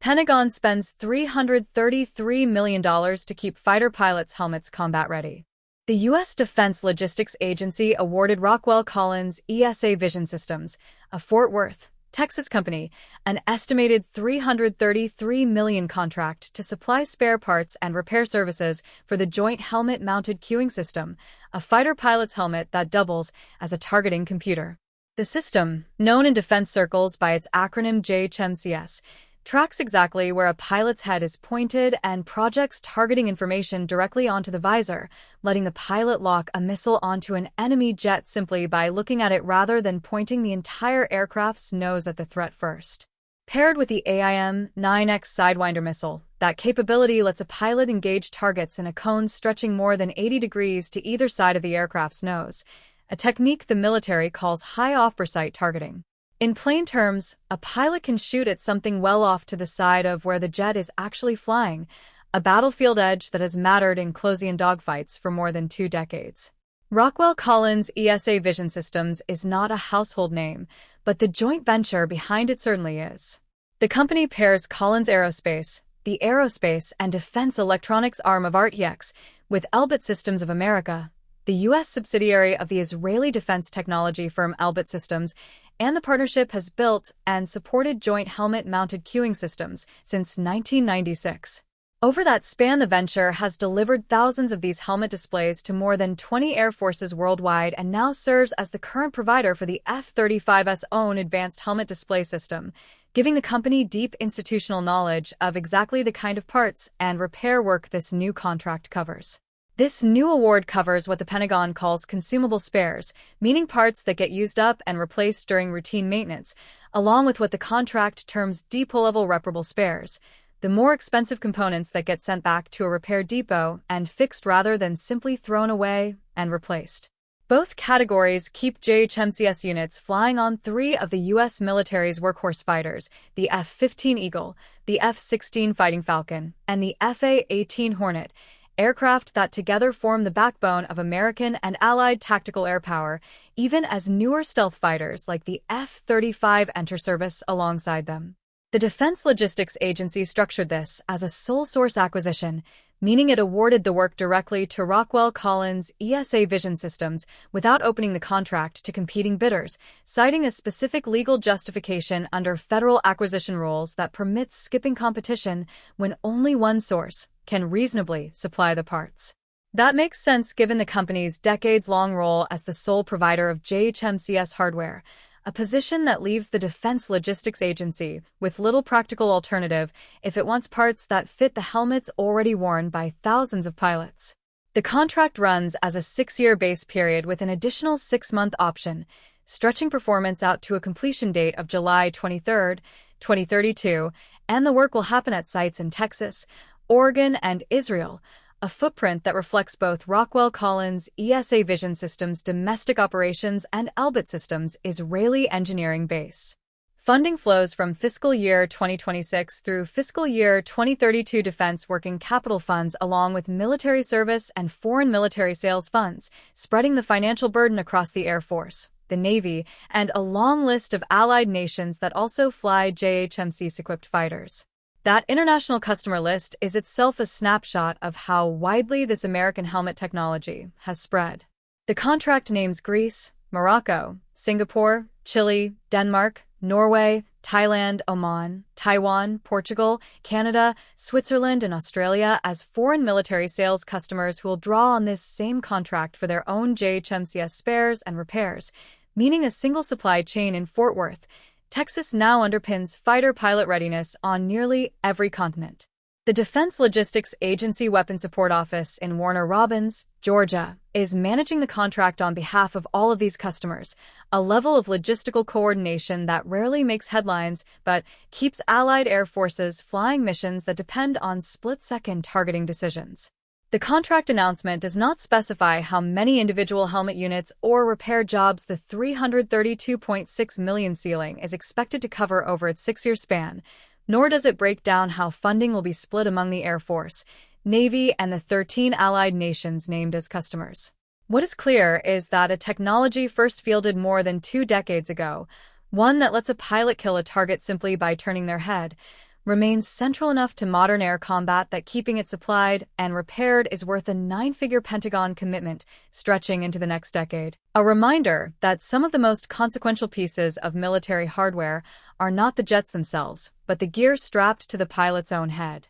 Pentagon spends $333 million to keep fighter pilots' helmets combat-ready. The U.S. Defense Logistics Agency awarded Rockwell Collins ESA Vision Systems, a Fort Worth, Texas company, an estimated $333 million contract to supply spare parts and repair services for the Joint Helmet-Mounted Cueing System, a fighter pilot's helmet that doubles as a targeting computer. The system, known in defense circles by its acronym JHMCS, tracks exactly where a pilot's head is pointed and projects targeting information directly onto the visor, letting the pilot lock a missile onto an enemy jet simply by looking at it rather than pointing the entire aircraft's nose at the threat first. Paired with the AIM-9X Sidewinder missile, that capability lets a pilot engage targets in a cone stretching more than 80 degrees to either side of the aircraft's nose, a technique the military calls high off-sight targeting. In plain terms, a pilot can shoot at something well off to the side of where the jet is actually flying, a battlefield edge that has mattered in close-in dogfights for more than 2 decades. Rockwell Collins ESA Vision Systems is not a household name, but the joint venture behind it certainly is. The company pairs Collins Aerospace, the aerospace and defense electronics arm of RTX, with Elbit Systems of America, the U.S. subsidiary of the Israeli defense technology firm Elbit Systems, and the partnership has built and supported joint helmet-mounted cueing systems since 1996. Over that span, the venture has delivered thousands of these helmet displays to more than 20 air forces worldwide and now serves as the current provider for the F-35's own advanced helmet display system, giving the company deep institutional knowledge of exactly the kind of parts and repair work this new contract covers. This new award covers what the Pentagon calls consumable spares, meaning parts that get used up and replaced during routine maintenance, along with what the contract terms depot-level reparable spares, the more expensive components that get sent back to a repair depot and fixed rather than simply thrown away and replaced. Both categories keep JHMCS units flying on 3 of the U.S. military's workhorse fighters, the F-15 Eagle, the F-16 Fighting Falcon, and the FA-18 Hornet, aircraft that together form the backbone of American and Allied tactical air power, even as newer stealth fighters like the F-35 enter service alongside them. The Defense Logistics Agency structured this as a sole-source acquisition, meaning it awarded the work directly to Rockwell Collins ESA Vision Systems without opening the contract to competing bidders, citing a specific legal justification under federal acquisition rules that permits skipping competition when only one source can reasonably supply the parts. That makes sense given the company's decades-long role as the sole provider of JHMCS hardware, a position that leaves the Defense Logistics Agency with little practical alternative if it wants parts that fit the helmets already worn by thousands of pilots. The contract runs as a 6-year base period with an additional 6-month option, stretching performance out to a completion date of July 23, 2032, and the work will happen at sites in Texas, Oregon, and Israel, a footprint that reflects both Rockwell Collins ESA Vision Systems' domestic operations and Elbit Systems' Israeli engineering base. Funding flows from fiscal year 2026 through fiscal year 2032 defense working capital funds along with military service and foreign military sales funds, spreading the financial burden across the Air Force, the Navy, and a long list of allied nations that also fly JHMCS-equipped fighters. That international customer list is itself a snapshot of how widely this American helmet technology has spread. The contract names Greece, Morocco, Singapore, Chile, Denmark, Norway, Thailand, Oman, Taiwan, Portugal, Canada, Switzerland, and Australia as foreign military sales customers who will draw on this same contract for their own JHMCS spares and repairs, meaning a single supply chain in Fort Worth, Texas now underpins fighter pilot readiness on nearly every continent. The Defense Logistics Agency Weapon Support Office in Warner Robins, Georgia, is managing the contract on behalf of all of these customers, a level of logistical coordination that rarely makes headlines but keeps Allied air forces flying missions that depend on split-second targeting decisions. The contract announcement does not specify how many individual helmet units or repair jobs the $332.6 million ceiling is expected to cover over its 6-year span, nor does it break down how funding will be split among the Air Force, Navy, and the 13 allied nations named as customers. What is clear is that a technology first fielded more than 2 decades ago, one that lets a pilot kill a target simply by turning their head, remains central enough to modern air combat that keeping it supplied and repaired is worth a nine-figure Pentagon commitment stretching into the next decade. A reminder that some of the most consequential pieces of military hardware are not the jets themselves, but the gear strapped to the pilot's own head.